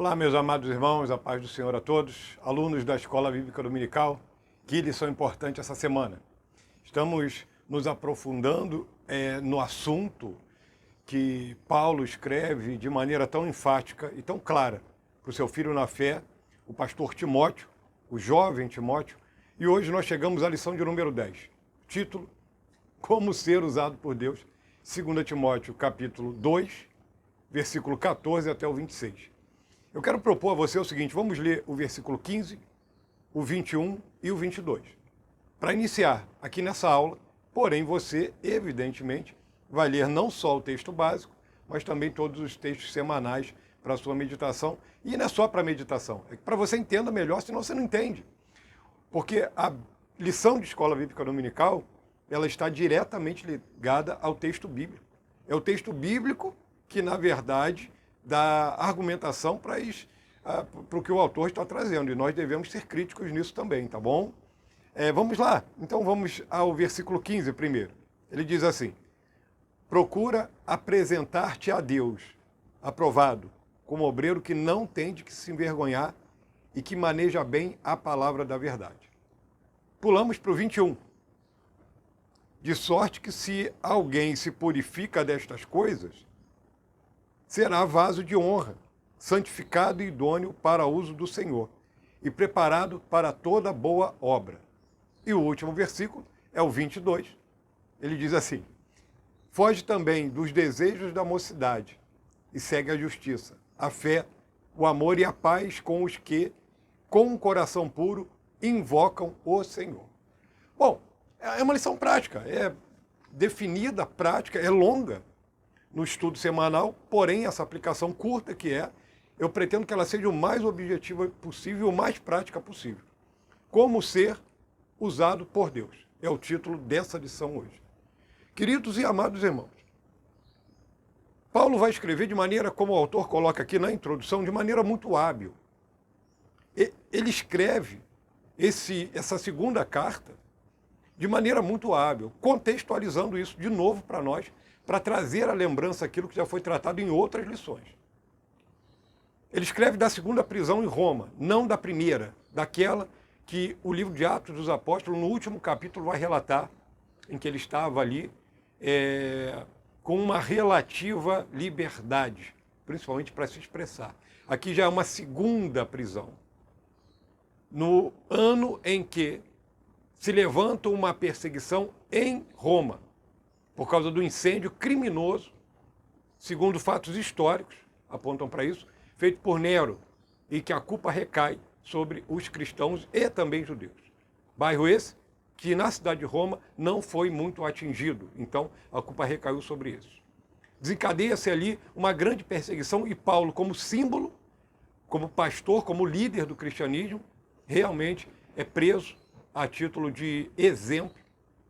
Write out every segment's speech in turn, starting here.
Olá, meus amados irmãos, a paz do Senhor a todos, alunos da Escola Bíblica Dominical. Que lição importante essa semana. Estamos nos aprofundando no assunto que Paulo escreve de maneira tão enfática e tão clara para o seu filho na fé, o pastor Timóteo, o jovem Timóteo, e hoje nós chegamos à lição de número 10. Título: Como ser usado por Deus, 2 Timóteo capítulo 2, versículo 14 até o 26. Eu quero propor a você o seguinte: vamos ler o versículo 15, o 21 e o 22. Para iniciar aqui nessa aula, porém você, evidentemente, vai ler não só o texto básico, mas também todos os textos semanais para a sua meditação. E não é só para meditação, é para você entenda melhor, senão você não entende. Porque a lição de Escola Bíblica Dominical, ela está diretamente ligada ao texto bíblico. É o texto bíblico que, na verdade, dá argumentação para o que o autor está trazendo. E nós devemos ser críticos nisso também, tá bom? Vamos lá. Então vamos ao versículo 15 primeiro. Ele diz assim: procura apresentar-te a Deus, aprovado, como obreiro que não tem de que se envergonhar e que maneja bem a palavra da verdade. Pulamos para o 21. De sorte que se alguém se purifica destas coisas, será vaso de honra, santificado e idôneo para uso do Senhor, e preparado para toda boa obra. E o último versículo é o 22. Ele diz assim: foge também dos desejos da mocidade e segue a justiça, a fé, o amor e a paz com os que, com um coração puro, invocam o Senhor. Bom, é uma lição prática, é definida, prática, é longa no estudo semanal, porém essa aplicação curta eu pretendo que ela seja o mais objetiva possível, o mais prática possível. Como ser usado por Deus. É o título dessa lição hoje. Queridos e amados irmãos, Paulo vai escrever de maneira, como o autor coloca aqui na introdução, de maneira muito hábil. Ele escreve essa segunda carta de maneira muito hábil, contextualizando isso de novo para nós, para trazer à lembrança aquilo que já foi tratado em outras lições. Ele escreve da segunda prisão em Roma, não da primeira, daquela que o livro de Atos dos Apóstolos, no último capítulo, vai relatar, em que ele estava ali com uma relativa liberdade, principalmente para se expressar. Aqui já é uma segunda prisão, no ano em que se levanta uma perseguição em Roma, por causa do incêndio criminoso, segundo fatos históricos, apontam para isso, feito por Nero, e que a culpa recai sobre os cristãos e também judeus. Bairro esse que na cidade de Roma não foi muito atingido, então a culpa recaiu sobre isso. Desencadeia-se ali uma grande perseguição e Paulo, como símbolo, como pastor, como líder do cristianismo, realmente é preso a título de exemplo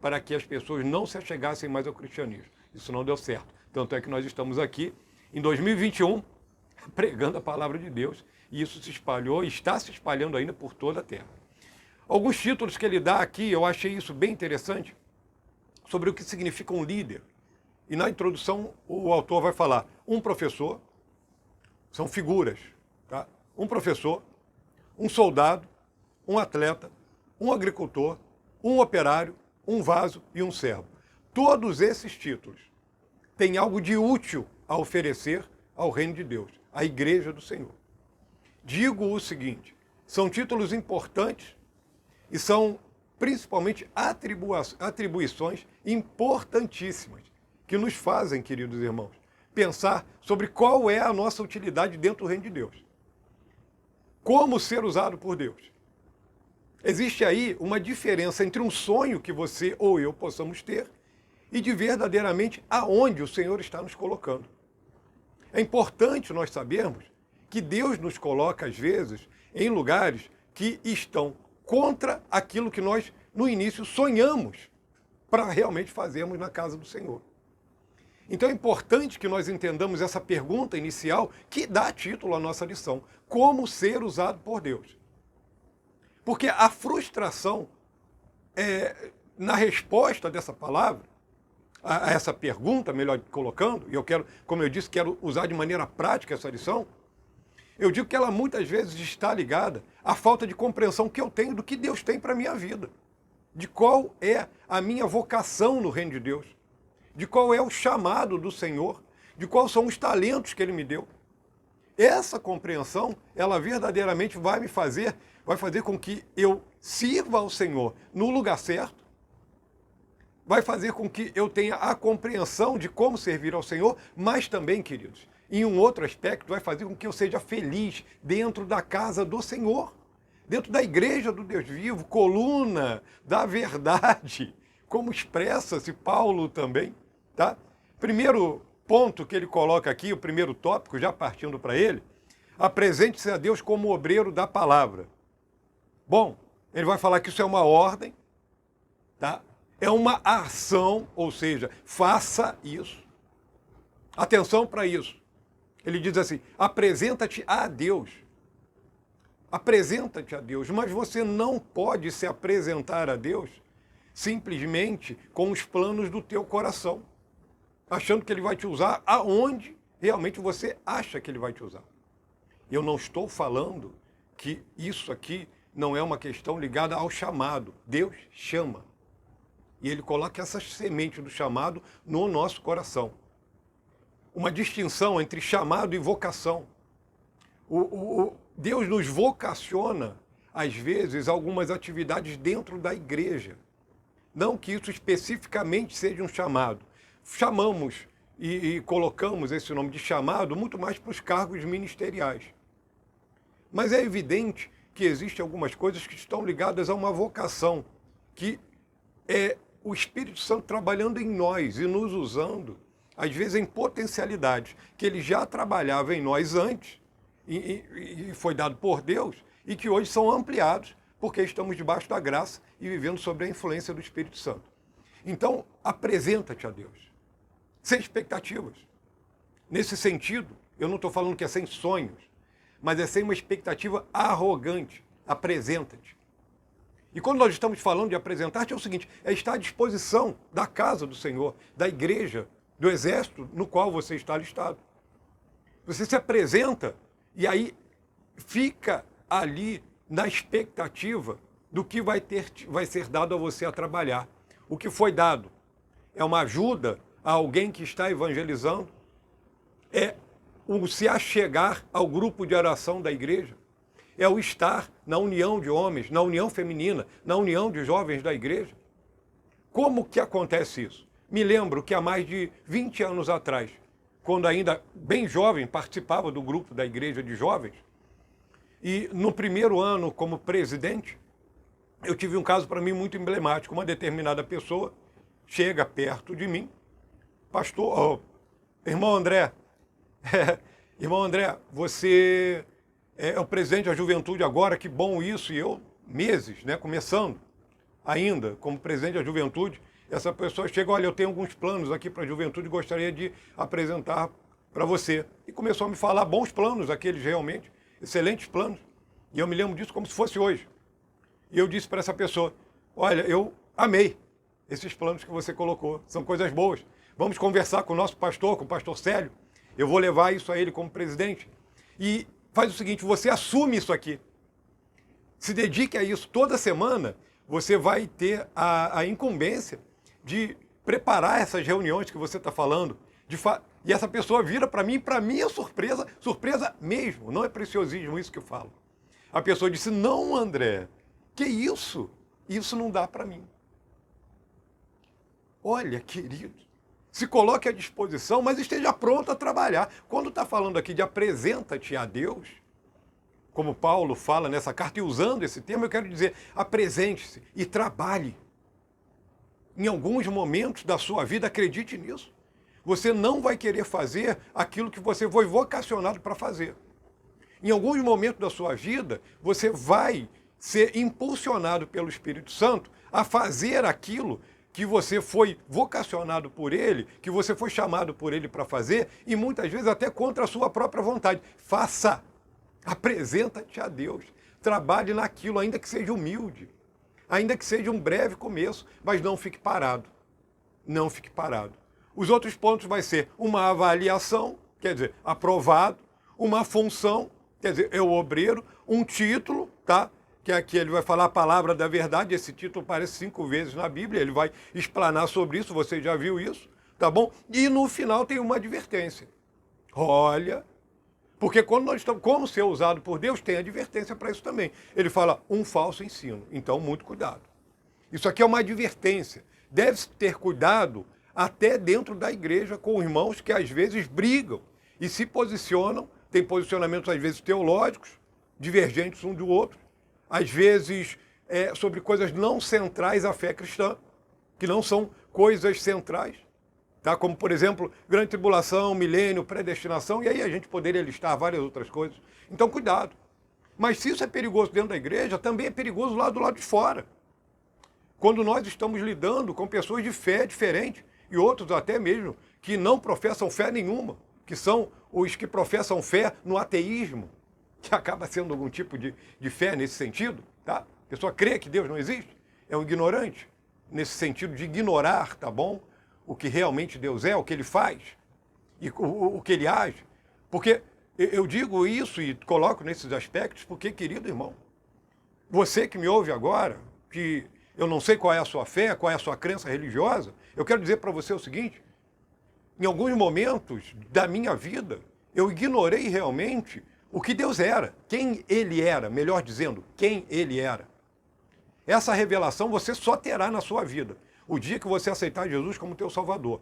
para que as pessoas não se achegassem mais ao cristianismo. Isso não deu certo. Tanto é que nós estamos aqui, em 2021, pregando a palavra de Deus, e isso se espalhou e está se espalhando ainda por toda a terra. Alguns títulos que ele dá aqui, eu achei isso bem interessante, sobre o que significa um líder. E na introdução, o autor vai falar: um professor, são figuras, tá? Um professor, um soldado, um atleta, um agricultor, um operário, um vaso e um servo. Todos esses títulos têm algo de útil a oferecer ao reino de Deus, à igreja do Senhor. Digo o seguinte: são títulos importantes e são principalmente atribuições importantíssimas que nos fazem, queridos irmãos, pensar sobre qual é a nossa utilidade dentro do reino de Deus. Como ser usado por Deus. Existe aí uma diferença entre um sonho que você ou eu possamos ter e de verdadeiramente aonde o Senhor está nos colocando. É importante nós sabermos que Deus nos coloca, às vezes, em lugares que estão contra aquilo que nós, no início, sonhamos para realmente fazermos na casa do Senhor. Então é importante que nós entendamos essa pergunta inicial que dá título à nossa lição: como ser usado por Deus. Porque a frustração na resposta dessa palavra, a essa pergunta, melhor colocando, e eu quero, como eu disse, quero usar de maneira prática essa lição, Eu digo que ela muitas vezes está ligada à falta de compreensão que eu tenho do que Deus tem para a minha vida, de qual é a minha vocação no reino de Deus, de qual é o chamado do Senhor, de quais são os talentos que Ele me deu. Essa compreensão, ela verdadeiramente vai fazer com que eu sirva ao Senhor no lugar certo, vai fazer com que eu tenha a compreensão de como servir ao Senhor, mas também, queridos, em um outro aspecto, vai fazer com que eu seja feliz dentro da casa do Senhor, dentro da igreja do Deus vivo, coluna da verdade, como expressa-se Paulo também, tá? Primeiro ponto que ele coloca aqui, o primeiro tópico, já partindo para ele, apresente-se a Deus como obreiro da palavra. Bom, ele vai falar que isso é uma ordem, tá? É uma ação, ou seja, faça isso. Atenção para isso. Ele diz assim, apresenta-te a Deus. Apresenta-te a Deus, mas você não pode se apresentar a Deus simplesmente com os planos do teu coração, achando que Ele vai te usar aonde realmente você acha que Ele vai te usar. Eu não estou falando que isso aqui não é uma questão ligada ao chamado. Deus chama. E Ele coloca essa semente do chamado no nosso coração. Uma distinção entre chamado e vocação. Deus nos vocaciona, às vezes, algumas atividades dentro da igreja. Não que isso especificamente seja um chamado. Chamamos e colocamos esse nome de chamado muito mais para os cargos ministeriais. Mas é evidente que existem algumas coisas que estão ligadas a uma vocação, que é o Espírito Santo trabalhando em nós e nos usando, às vezes em potencialidades que Ele já trabalhava em nós antes, e foi dado por Deus, e que hoje são ampliados, porque estamos debaixo da graça e vivendo sob a influência do Espírito Santo. Então, apresenta-te a Deus, sem expectativas. Nesse sentido, eu não estou falando que é sem sonhos, mas é sem uma expectativa arrogante. Apresenta-te. E quando nós estamos falando de apresentar-te, é o seguinte, é estar à disposição da casa do Senhor, da igreja, do exército no qual você está alistado. Você se apresenta e aí fica ali na expectativa do que vai ser dado a você a trabalhar. O que foi dado é uma ajuda a alguém que está evangelizando, é o se achegar ao grupo de oração da igreja, é o estar na união de homens, na união feminina, na união de jovens da igreja. Como que acontece isso? Me lembro que há mais de 20 anos atrás, quando ainda bem jovem, participava do grupo da igreja de jovens, e no primeiro ano como presidente, eu tive um caso para mim muito emblemático. Uma determinada pessoa chega perto de mim, pastor, irmão André, irmão André, você é o presidente da juventude agora, que bom isso, e eu, meses, né, começando ainda como presidente da juventude, essa pessoa chega, olha, eu tenho alguns planos aqui para a juventude e gostaria de apresentar para você. E começou a me falar bons planos, aqueles realmente, excelentes planos. E eu me lembro disso como se fosse hoje. E eu disse para essa pessoa, olha, eu amei esses planos que você colocou, são coisas boas. Vamos conversar com o nosso pastor, com o pastor Célio. Eu vou levar isso a ele como presidente. E faz o seguinte, você assume isso aqui. Se dedique a isso. Toda semana você vai ter a incumbência de preparar essas reuniões que você está falando. E essa pessoa vira para mim é surpresa, surpresa mesmo, não é preciosismo isso que eu falo. A pessoa disse, não, André, que isso? Isso não dá para mim. Olha, querido, se coloque à disposição, mas esteja pronto a trabalhar. Quando está falando aqui de apresenta-te a Deus, como Paulo fala nessa carta, e usando esse termo, eu quero dizer, apresente-se e trabalhe. Em alguns momentos da sua vida, acredite nisso. Você não vai querer fazer aquilo que você foi vocacionado para fazer. Em alguns momentos da sua vida, você vai ser impulsionado pelo Espírito Santo a fazer aquilo que você foi vocacionado por Ele, que você foi chamado por Ele para fazer, e muitas vezes até contra a sua própria vontade. Faça! Apresenta-te a Deus. Trabalhe naquilo, ainda que seja humilde. Ainda que seja um breve começo, mas não fique parado. Não fique parado. Os outros pontos vai ser uma avaliação, quer dizer, aprovado, uma função, Quer dizer, é o obreiro, um título, tá? Que aqui ele vai falar a palavra da verdade, esse título aparece 5 vezes na Bíblia, ele vai explanar sobre isso, você já viu isso, tá bom? E no final tem uma advertência. Olha, porque quando nós estamos, como ser usado por Deus, tem advertência para isso também. Ele fala, um falso ensino, então muito cuidado. Isso aqui é uma advertência. Deve-se ter cuidado até dentro da igreja com irmãos que às vezes brigam e se posicionam, tem posicionamentos às vezes teológicos, divergentes um do outro, às vezes sobre coisas não centrais à fé cristã, que não são coisas centrais, tá? Como, por exemplo, grande tribulação, milênio, predestinação, e aí a gente poderia listar várias outras coisas. Então, cuidado. Mas se isso é perigoso dentro da igreja, também é perigoso lá do lado de fora. Quando nós estamos lidando com pessoas de fé diferente, e outros até mesmo que não professam fé nenhuma, que são os que professam fé no ateísmo, que acaba sendo algum tipo de fé nesse sentido, tá? A pessoa crê que Deus não existe, é um ignorante, nesse sentido de ignorar, tá bom? O que realmente Deus é, o que ele faz, e o que ele age. Porque eu digo isso e coloco nesses aspectos porque, querido irmão, você que me ouve agora, que eu não sei qual é a sua fé, qual é a sua crença religiosa, eu quero dizer para você o seguinte, em alguns momentos da minha vida, eu ignorei realmente o que Deus era, quem ele era, melhor dizendo, quem ele era. Essa revelação você só terá na sua vida, o dia que você aceitar Jesus como teu Salvador.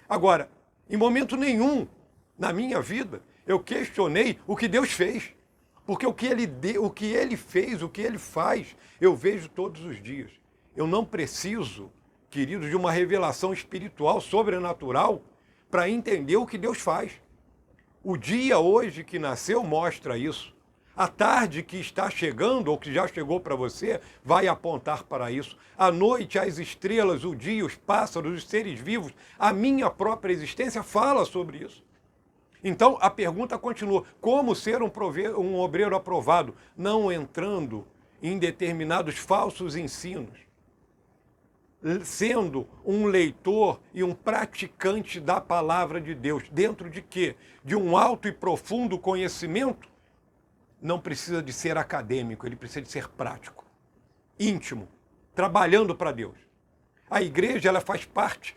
Agora, em momento nenhum na minha vida, eu questionei o que Deus fez. Porque o que ele fez, o que ele faz, eu vejo todos os dias. Eu não preciso, queridos, de uma revelação espiritual, sobrenatural, para entender o que Deus faz. O dia hoje que nasceu mostra isso. A tarde que está chegando, ou que já chegou para você, vai apontar para isso. A noite, as estrelas, o dia, os pássaros, os seres vivos, a minha própria existência fala sobre isso. Então, a pergunta continua, como ser um obreiro aprovado, não entrando em determinados falsos ensinos, sendo um leitor e um praticante da palavra de Deus, dentro de quê? De um alto e profundo conhecimento, não precisa de ser acadêmico, ele precisa de ser prático, íntimo, trabalhando para Deus. A igreja, ela faz parte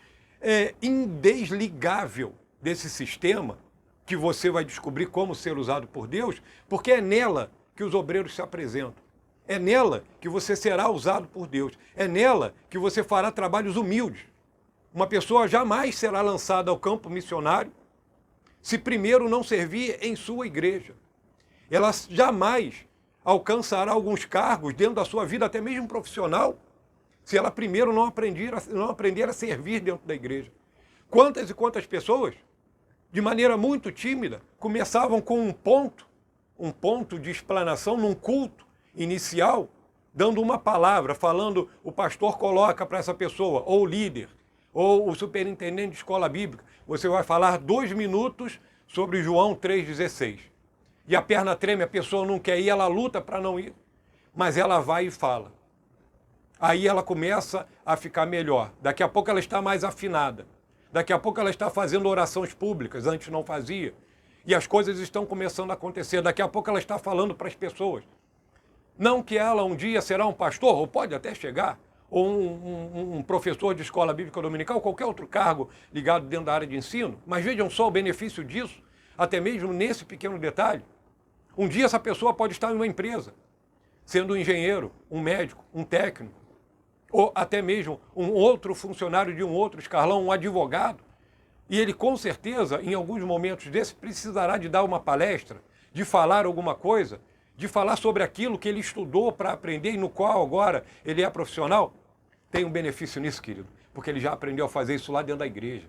indesligável desse sistema, que você vai descobrir como ser usado por Deus, porque é nela que os obreiros se apresentam. É nela que você será usado por Deus. É nela que você fará trabalhos humildes. Uma pessoa jamais será lançada ao campo missionário se primeiro não servir em sua igreja. Ela jamais alcançará alguns cargos dentro da sua vida, até mesmo profissional, se ela primeiro não aprender a servir dentro da igreja. Quantas e quantas pessoas, de maneira muito tímida, começavam com um ponto de explanação num culto inicial, dando uma palavra, falando, o pastor coloca para essa pessoa, ou o líder, ou o superintendente de escola bíblica, você vai falar 2 minutos sobre João 3,16. E a perna treme, a pessoa não quer ir, ela luta para não ir, mas ela vai e fala. Aí ela começa a ficar melhor, daqui a pouco ela está mais afinada. Daqui a pouco ela está fazendo orações públicas, antes não fazia. E as coisas estão começando a acontecer. Daqui a pouco ela está falando para as pessoas. Não que ela um dia será um pastor, ou pode até chegar, ou um professor de escola bíblica dominical, qualquer outro cargo ligado dentro da área de ensino. Mas vejam só o benefício disso, até mesmo nesse pequeno detalhe. Um dia essa pessoa pode estar em uma empresa, sendo um engenheiro, um médico, um técnico, ou até mesmo um outro funcionário de um outro escalão, um advogado, e ele com certeza, em alguns momentos desses, precisará de dar uma palestra, de falar alguma coisa, de falar sobre aquilo que ele estudou para aprender e no qual agora ele é profissional. Tem um benefício nisso, querido, porque ele já aprendeu a fazer isso lá dentro da igreja.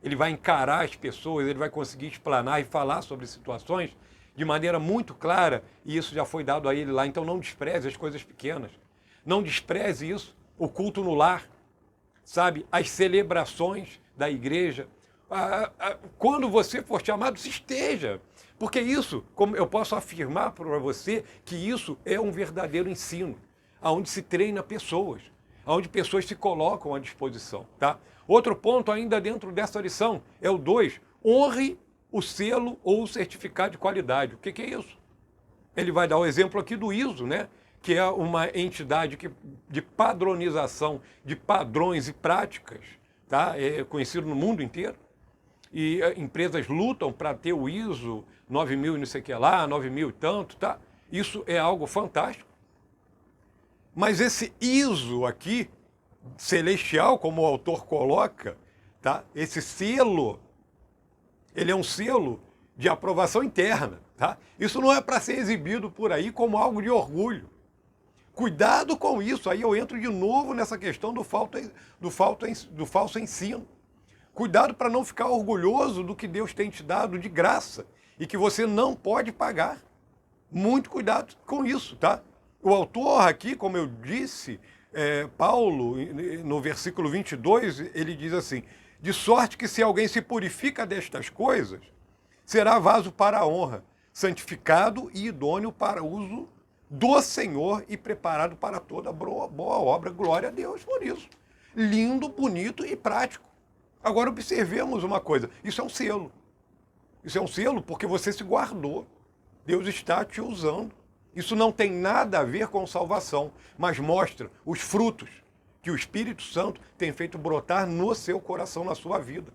Ele vai encarar as pessoas, ele vai conseguir explanar e falar sobre situações de maneira muito clara, e isso já foi dado a ele lá. Então não despreze as coisas pequenas, não despreze isso. O culto no lar, sabe? As celebrações da igreja. Quando você for chamado, se esteja. Porque isso, como eu posso afirmar para você, que isso é um verdadeiro ensino, onde se treina pessoas, onde pessoas se colocam à disposição. Tá? Outro ponto ainda dentro dessa lição é o 2. Honre o selo ou o certificado de qualidade. O que é isso? Ele vai dar o exemplo aqui do ISO, né? Que é uma entidade de padronização de padrões e práticas, tá? É conhecido no mundo inteiro. E empresas lutam para ter o ISO 9000 e não sei o que lá, 9000 e tanto, tá? Isso é algo fantástico. Mas esse ISO aqui, celestial, como o autor coloca, tá? Esse selo, ele é um selo de aprovação interna, tá? Isso não é para ser exibido por aí como algo de orgulho. Cuidado com isso, aí eu entro de novo nessa questão do falso ensino. Cuidado para não ficar orgulhoso do que Deus tem te dado de graça e que você não pode pagar. Muito cuidado com isso, tá? O autor aqui, como eu disse, Paulo, no versículo 22, ele diz assim, de sorte que se alguém se purifica destas coisas, será vaso para a honra, santificado e idôneo para uso do Senhor e preparado para toda boa obra. Glória a Deus por isso. Lindo, bonito e prático. Agora observemos uma coisa, isso é um selo. Isso é um selo porque você se guardou. Deus está te usando. Isso não tem nada a ver com salvação, mas mostra os frutos que o Espírito Santo tem feito brotar no seu coração, na sua vida.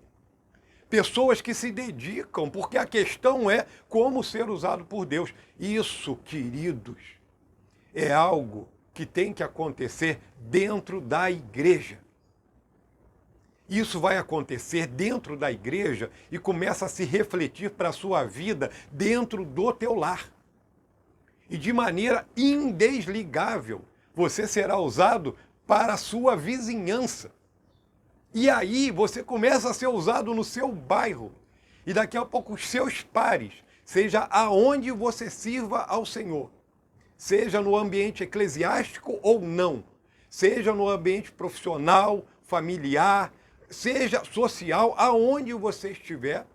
Pessoas que se dedicam, porque a questão é como ser usado por Deus. Isso, queridos, é algo que tem que acontecer dentro da igreja. Isso vai acontecer dentro da igreja e começa a se refletir para a sua vida dentro do teu lar. E de maneira indesligável, você será usado para a sua vizinhança. E aí você começa a ser usado no seu bairro. E daqui a pouco os seus pares, seja aonde você sirva ao Senhor, seja no ambiente eclesiástico ou não, seja no ambiente profissional, familiar, seja social, aonde você estiver,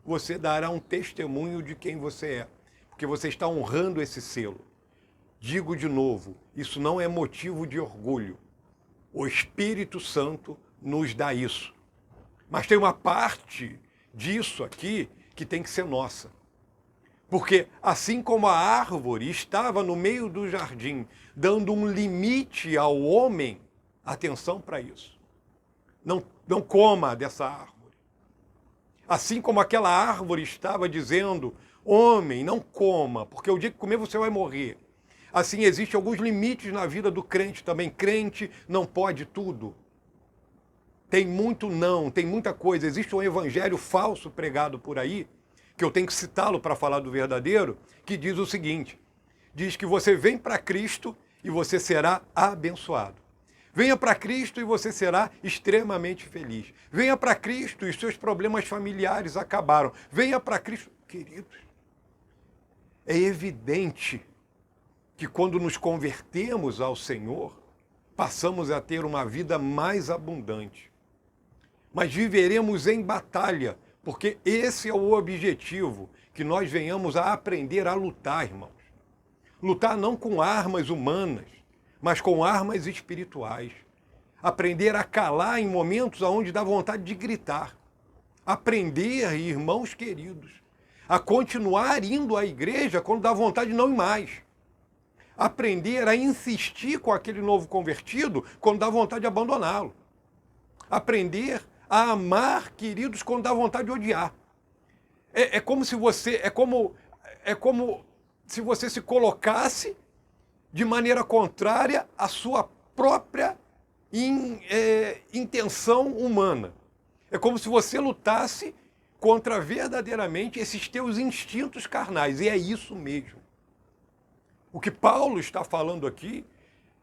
você dará um testemunho de quem você é, porque você está honrando esse selo. Digo de novo, isso não é motivo de orgulho. O Espírito Santo nos dá isso. Mas tem uma parte disso aqui que tem que ser nossa. Porque assim como a árvore estava no meio do jardim, dando um limite ao homem, atenção para isso. Não coma dessa árvore. Assim como aquela árvore estava dizendo, homem, não coma, porque o dia que comer você vai morrer. Assim, existem alguns limites na vida do crente também. Crente não pode tudo. Tem muito não, tem muita coisa. Existe um evangelho falso pregado por aí, que eu tenho que citá-lo para falar do verdadeiro, que diz o seguinte, diz que você vem para Cristo e você será abençoado. Venha para Cristo e você será extremamente feliz. Venha para Cristo e os seus problemas familiares acabaram. Venha para Cristo. Queridos, é evidente que quando nos convertemos ao Senhor, passamos a ter uma vida mais abundante. Mas viveremos em batalha, porque esse é o objetivo, que nós venhamos a aprender a lutar, irmãos. Lutar não com armas humanas, mas com armas espirituais. Aprender a calar em momentos onde dá vontade de gritar. Aprender, irmãos queridos, a continuar indo à igreja quando dá vontade de não ir mais. Aprender a insistir com aquele novo convertido quando dá vontade de abandoná-lo. Aprender a amar, queridos, quando dá vontade de odiar. É como se se colocasse de maneira contrária à sua própria intenção humana. É como se você lutasse contra verdadeiramente esses teus instintos carnais. E é isso mesmo. O que Paulo está falando aqui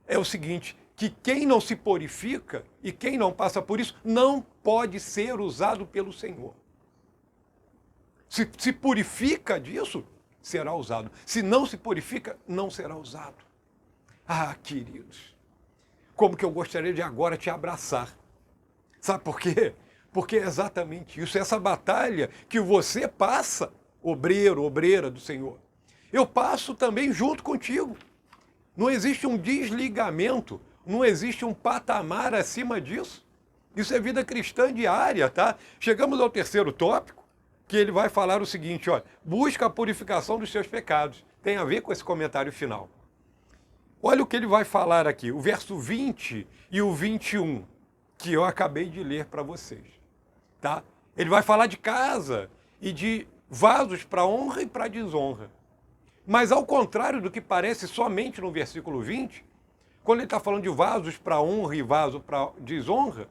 é o seguinte, que quem não se purifica e quem não passa por isso não pode ser usado pelo Senhor. Se purifica disso, será usado. Se não se purifica, não será usado. Ah, queridos, como que eu gostaria de agora te abraçar. Sabe por quê? Porque é exatamente isso, essa batalha que você passa, obreiro, obreira do Senhor. Eu passo também junto contigo. Não existe um desligamento, não existe um patamar acima disso. Isso é vida cristã diária, tá? Chegamos ao terceiro tópico, que ele vai falar o seguinte, olha, busca a purificação dos seus pecados. tem a ver com esse comentário final. Olha o que ele vai falar aqui, o verso 20 e o 21, que eu acabei de ler para vocês. Tá? Ele vai falar de casa e de vasos para honra e para desonra. Mas ao contrário do que parece somente no versículo 20, quando ele está falando de vasos para honra e vaso para desonra,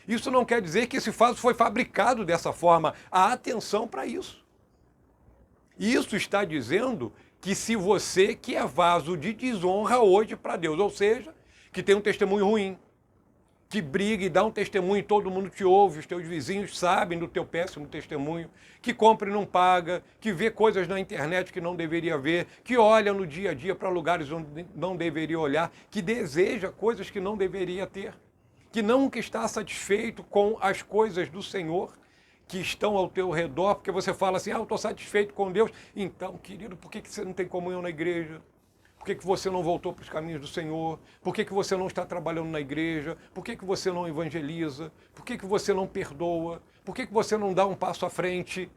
isso não quer dizer que esse vaso foi fabricado dessa forma. Há atenção para isso. Isso está dizendo que se você que é vaso de desonra hoje para Deus, ou seja, que tem um testemunho ruim, que briga e dá um testemunho e todo mundo te ouve, os teus vizinhos sabem do teu péssimo testemunho, que compra e não paga, que vê coisas na internet que não deveria ver, que olha no dia a dia para lugares onde não deveria olhar, que deseja coisas que não deveria ter, que nunca está satisfeito com as coisas do Senhor que estão ao teu redor, porque você fala assim, eu estou satisfeito com Deus. Então, querido, por que você não tem comunhão na igreja? Por que você não voltou para os caminhos do Senhor? Por que você não está trabalhando na igreja? Por que você não evangeliza? Por que você não perdoa? Por que você não dá um passo à frente?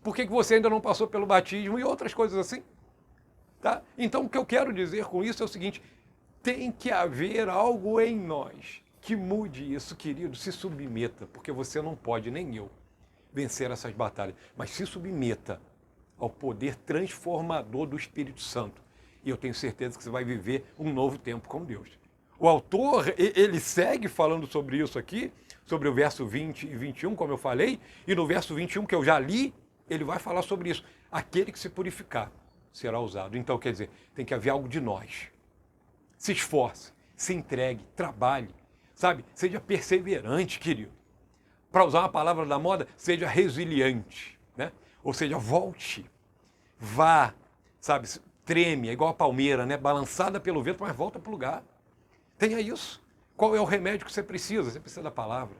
Por que você ainda não passou pelo batismo? E outras coisas assim. Tá? Então, o que eu quero dizer com isso é o seguinte, tem que haver algo em nós que mude isso, querido, se submeta, porque você não pode, nem eu, vencer essas batalhas, mas se submeta ao poder transformador do Espírito Santo. E eu tenho certeza que você vai viver um novo tempo com Deus. O autor, ele segue falando sobre isso aqui, sobre o verso 20 e 21, como eu falei, e no verso 21, que eu já li, ele vai falar sobre isso. Aquele que se purificar será usado. Então, quer dizer, tem que haver algo de nós. Se esforce, se entregue, trabalhe, sabe? Seja perseverante, querido. Para usar uma palavra da moda, seja resiliente, né? Ou seja, volte, vá, sabe? Treme, é igual a palmeira, né? Balançada pelo vento, mas volta para o lugar. Tenha isso. Qual é o remédio que você precisa? Você precisa da palavra.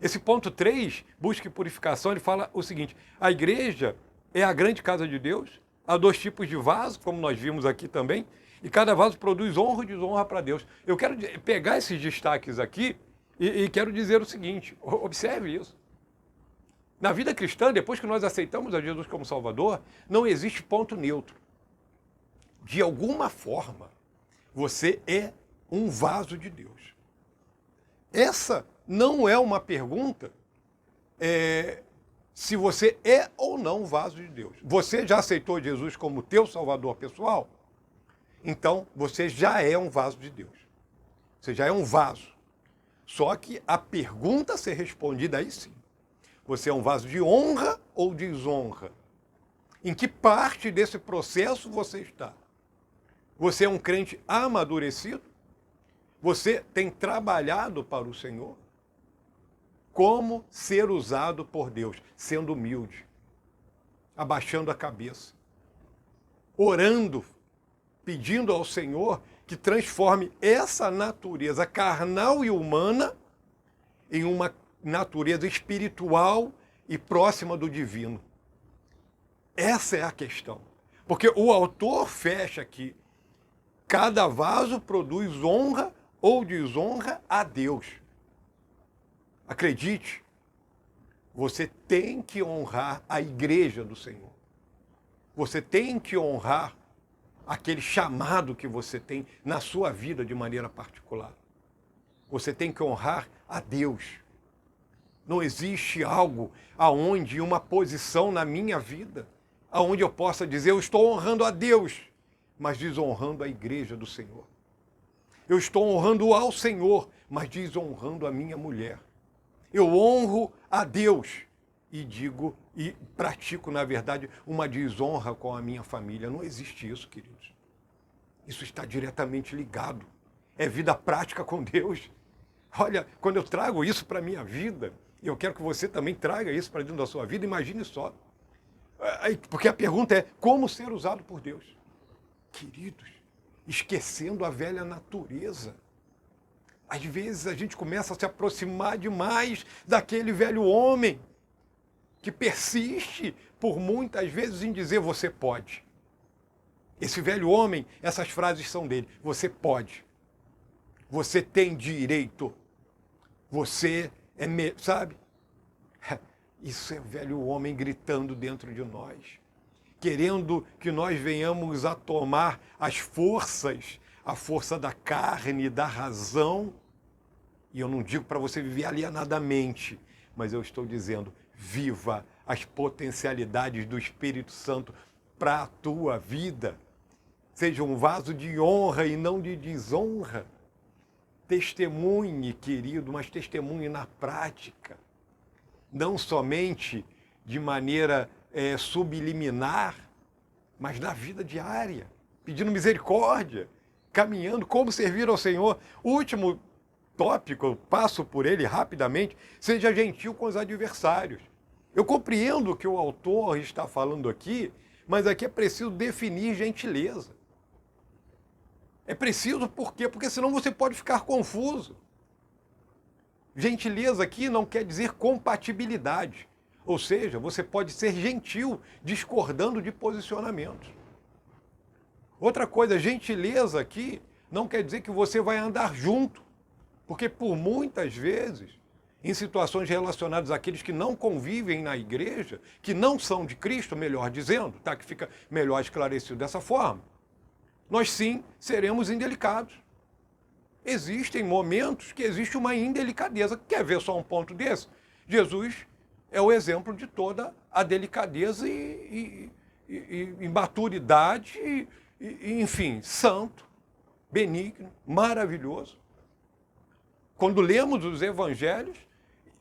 Esse ponto 3, busca e purificação, ele fala o seguinte, a igreja é a grande casa de Deus, há 2 tipos de vaso, como nós vimos aqui também, e cada vaso produz honra e desonra para Deus. Eu quero pegar esses destaques aqui e quero dizer o seguinte, observe isso. Na vida cristã, depois que nós aceitamos a Jesus como Salvador, não existe ponto neutro. De alguma forma, você é um vaso de Deus. Essa não é uma pergunta se você é ou não um vaso de Deus. Você já aceitou Jesus como teu Salvador pessoal? Então, você já é um vaso de Deus. Você já é um vaso. Só que a pergunta a ser respondida aí sim. Você é um vaso de honra ou desonra? Em que parte desse processo você está? Você é um crente amadurecido? Você tem trabalhado para o Senhor? Como ser usado por Deus? Sendo humilde, abaixando a cabeça, orando, pedindo ao Senhor que transforme essa natureza carnal e humana em uma natureza espiritual e próxima do divino. Essa é a questão. Porque o autor fecha aqui, cada vaso produz honra ou desonra a Deus. Acredite, você tem que honrar a igreja do Senhor. Você tem que honrar aquele chamado que você tem na sua vida de maneira particular. Você tem que honrar a Deus. Não existe algo aonde uma posição na minha vida, aonde eu possa dizer, eu estou honrando a Deus, mas desonrando a igreja do Senhor. Eu estou honrando ao Senhor, mas desonrando a minha mulher. Eu honro a Deus e digo e pratico, na verdade, uma desonra com a minha família. Não existe isso, queridos. Isso está diretamente ligado. É vida prática com Deus. Olha, quando eu trago isso para a minha vida, eu quero que você também traga isso para dentro da sua vida, imagine só. Porque a pergunta é, como ser usado por Deus? Queridos, esquecendo a velha natureza. Às vezes a gente começa a se aproximar demais daquele velho homem que persiste por muitas vezes em dizer você pode. Esse velho homem, essas frases são dele. Você pode. Você tem direito. Você sabe? Isso é o velho homem gritando dentro de nós. querendo que nós venhamos a tomar as forças, a força da carne, da razão. E eu não digo para você viver alienadamente, mas eu estou dizendo, viva as potencialidades do Espírito Santo para a tua vida. Seja um vaso de honra e não de desonra. Testemunhe, querido, mas testemunhe na prática. Não somente de maneira subliminar, mas na vida diária, pedindo misericórdia, caminhando, como servir ao Senhor. O último tópico, eu passo por ele rapidamente, seja gentil com os adversários. Eu compreendo o que o autor está falando aqui, mas aqui é preciso definir gentileza. É preciso por quê? Porque senão você pode ficar confuso. Gentileza aqui não quer dizer compatibilidade. Ou seja, você pode ser gentil discordando de posicionamentos. Outra coisa, gentileza aqui não quer dizer que você vai andar junto. Porque por muitas vezes, em situações relacionadas àqueles que não convivem na igreja, que não são de Cristo, melhor dizendo, tá? Que fica melhor esclarecido dessa forma, nós sim seremos indelicados. Existem momentos que existe uma indelicadeza. Quer ver só um ponto desse? Jesus é o exemplo de toda a delicadeza e maturidade, enfim, santo, benigno, maravilhoso. Quando lemos os evangelhos,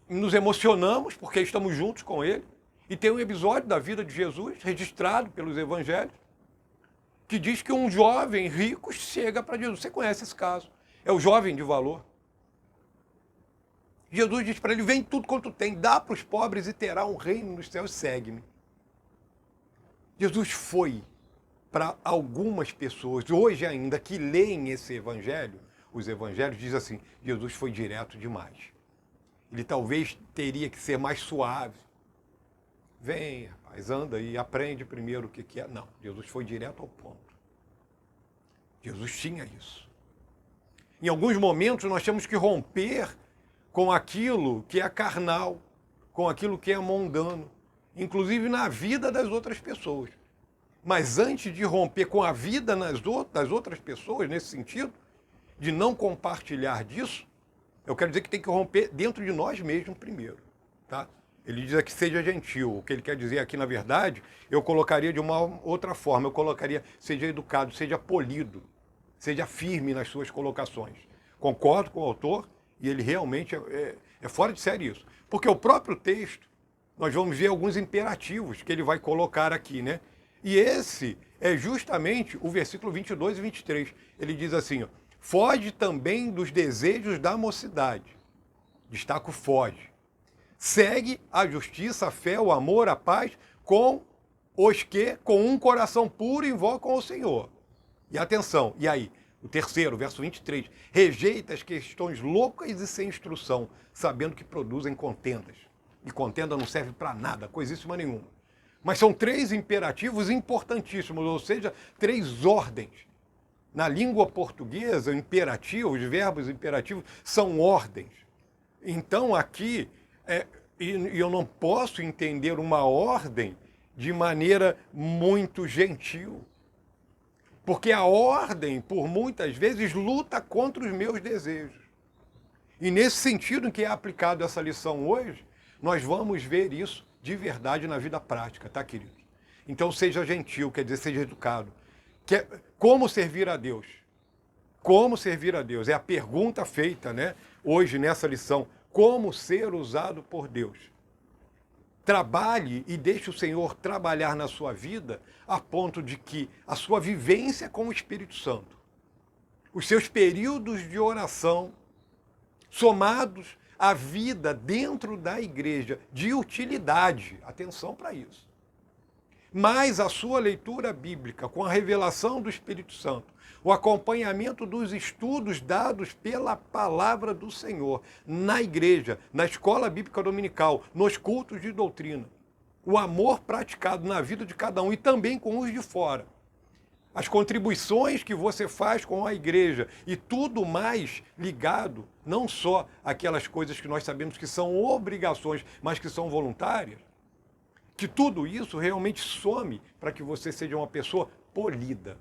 nos emocionamos porque estamos juntos com ele. E tem um episódio da vida de Jesus, registrado pelos evangelhos, que diz que um jovem rico chega para Jesus. Você conhece esse caso? É o jovem de valor. Jesus diz para ele, vem tudo quanto tem, dá para os pobres e terá um reino nos céus, segue-me. Jesus foi para algumas pessoas, hoje ainda, que leem esse evangelho, os evangelhos dizem assim, Jesus foi direto demais. Ele talvez teria que ser mais suave. Vem, rapaz, anda e aprende primeiro o que é. Não, Jesus foi direto ao ponto. Jesus tinha isso. Em alguns momentos nós temos que romper com aquilo que é carnal, com aquilo que é mundano, inclusive na vida das outras pessoas. Mas antes de romper com a vida das outras pessoas, nesse sentido, de não compartilhar disso, eu quero dizer que tem que romper dentro de nós mesmos primeiro, tá? Ele diz aqui, seja gentil. O que ele quer dizer aqui, na verdade, eu colocaria de uma outra forma. Eu colocaria, seja educado, seja polido, seja firme nas suas colocações. Concordo com o autor, e ele realmente é fora de série isso. Porque o próprio texto, nós vamos ver alguns imperativos que ele vai colocar aqui, né? E esse é justamente o versículo 22 e 23. Ele diz assim, ó, foge também dos desejos da mocidade. Destaco foge. Segue a justiça, a fé, o amor, a paz, com os que, com um coração puro, invocam o Senhor. E atenção, e aí? O terceiro, verso 23. Rejeita as questões loucas e sem instrução, sabendo que produzem contendas. E contenda não serve para nada, coisíssima nenhuma. Mas são três imperativos importantíssimos, ou seja, três ordens. Na língua portuguesa, imperativos, os verbos imperativos, são ordens. Então, aqui, eu não posso entender uma ordem de maneira muito gentil. Porque a ordem, por muitas vezes, luta contra os meus desejos. E nesse sentido em que é aplicado essa lição hoje, nós vamos ver isso de verdade na vida prática, tá, querido? Então, seja gentil, quer dizer, seja educado. Como servir a Deus? Como servir a Deus? É a pergunta feita, né, hoje nessa lição. Como ser usado por Deus? Trabalhe e deixe o Senhor trabalhar na sua vida a ponto de que a sua vivência com o Espírito Santo, os seus períodos de oração, somados à vida dentro da igreja de utilidade, atenção para isso, mais a sua leitura bíblica com a revelação do Espírito Santo, o acompanhamento dos estudos dados pela palavra do Senhor na igreja, na escola bíblica dominical, nos cultos de doutrina, o amor praticado na vida de cada um e também com os de fora, as contribuições que você faz com a igreja e tudo mais ligado, não só aquelas coisas que nós sabemos que são obrigações, mas que são voluntárias, Que tudo isso realmente some para que você seja uma pessoa polida.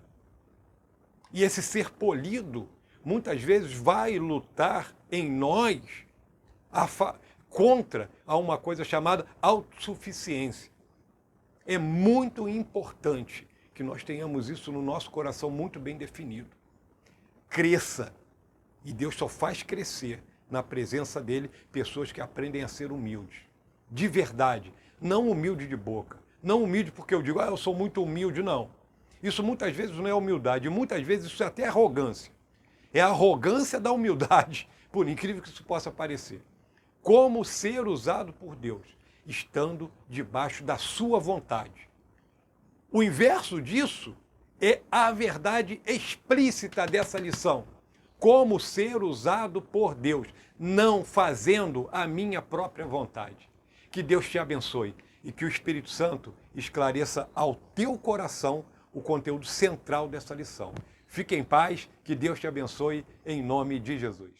E esse ser polido, muitas vezes, vai lutar em nós contra uma coisa chamada autossuficiência. É muito importante que nós tenhamos isso no nosso coração muito bem definido. Cresça. E Deus só faz crescer na presença dele pessoas que aprendem a ser humildes. De verdade. Não humilde de boca. Não humilde porque eu digo, eu sou muito humilde. Não. Isso muitas vezes não é humildade. Muitas vezes isso é até arrogância. É a arrogância da humildade, por incrível que isso possa parecer. Como ser usado por Deus, estando debaixo da sua vontade. O inverso disso é a verdade explícita dessa lição. Como ser usado por Deus, não fazendo a minha própria vontade. Que Deus te abençoe e que o Espírito Santo esclareça ao teu coração o conteúdo central dessa lição. Fique em paz, que Deus te abençoe em nome de Jesus.